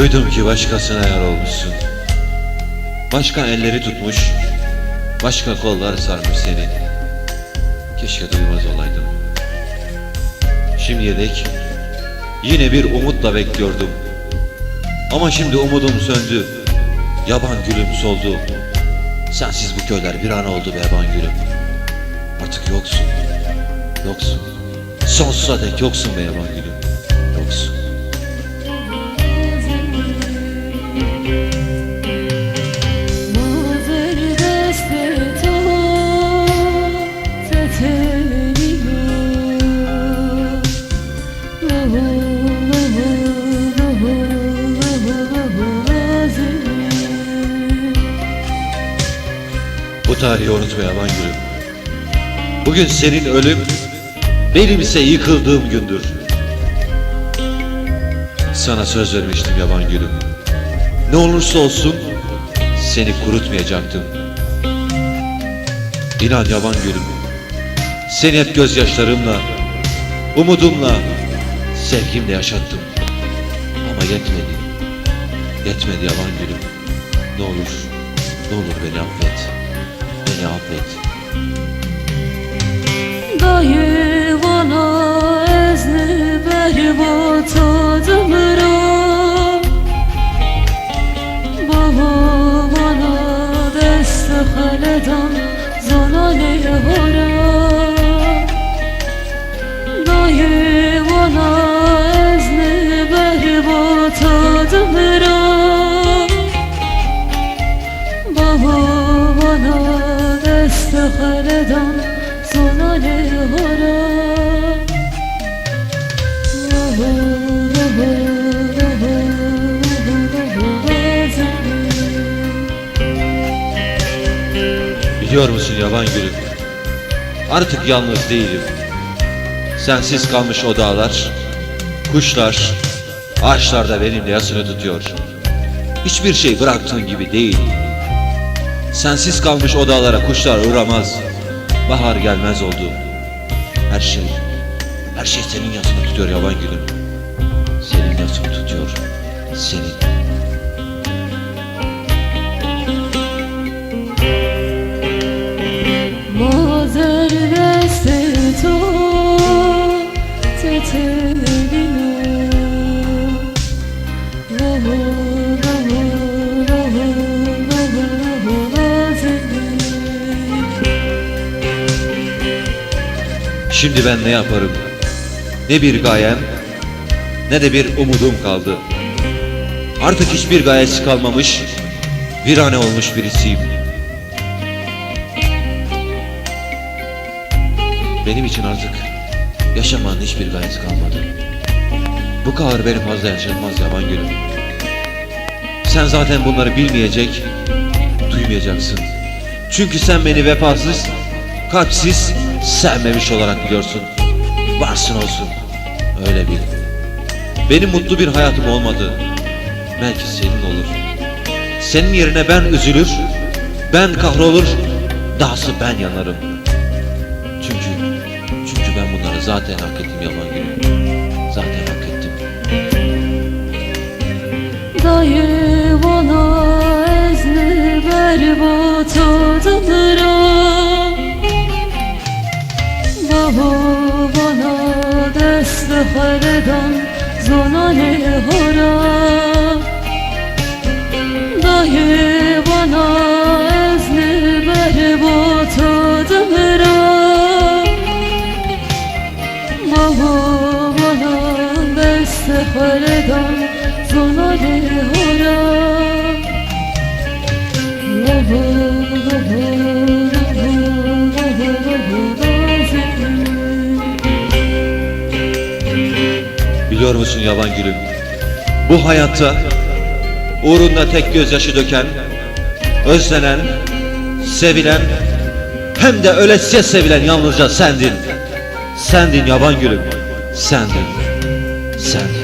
Duydum ki başkasına yar olmuşsun. Başka elleri tutmuş, başka kollar sarmış seni. Keşke duymaz olaydım. Şimdiye dek yine bir umutla bekliyordum. Ama şimdi umudum söndü, yaban gülüm soldu. Sensiz bu köyler bir an oldu be yaban gülüm. Artık yoksun, yoksun. Sonsuza dek yoksun be yaban gülüm, yoksun. Bu tarihi unutma yaban gülüm. Bugün senin ölüm, benimse yıkıldığım gündür. Sana söz vermiştim yaban gülüm. Ne olursa olsun seni kurutmayacaktım. İnan yaban gülüm, seni hep gözyaşlarımla, umudumla, sevgimle yaşattım. Ama yetmedi, yetmedi yaban gülüm. Ne olur, ne olur beni affet, beni affet. Dayı bana ezni berbat adımıra, baba bana deste haledan zananeye hora. Dayı bana ezni berbat adımıra, baba bana deste haledan zananeye hora. Biliyor musun yaban gülüm, artık yalnız değilim. Sensiz kalmış o dağlar, kuşlar, ağaçlar da benimle yasını tutuyor. Hiçbir şey bıraktığın gibi değil. Sensiz kalmış o dağlara kuşlar uğramaz, bahar gelmez oldu. Her şey senin yasını tutuyor yaban gülüm. Senin yasını tutuyor, senin. Mazer deste to tetelino, Şimdi ben ne yaparım? Ne bir gayem, ne de bir umudum kaldı. Artık hiçbir gayesi kalmamış, virane olmuş birisiyim. Benim için artık yaşamanın hiçbir gayesi kalmadı. Bu kahır beni fazla yaşatmaz yaban gülüm. Sen zaten bunları bilmeyecek, duymayacaksın. Çünkü sen beni vefasız, kalpsiz, sevmemiş olarak biliyorsun. Varsın olsun, öyle bil. Benim mutlu bir hayatım olmadı. Belki senin olur. Senin yerine ben üzülür, ben kahrolur, dahası ben yanarım. Çünkü ben bunları zaten hak ettim yaban gülüm. Zaten hak ettim. dayı bana ezni berbat adımıra, baba bana deste haledan zananeye hora. Dayı bana ezni berbat adımıra, baba bana deste haledan zananeye hora. Biliyor musun yaban gülüm, bu hayatta uğrunda tek gözyaşı döken, özlenen, sevilen, hem de ölesiye sevilen yalnızca sendin. Sendin yaban gülüm, sendin, sendin.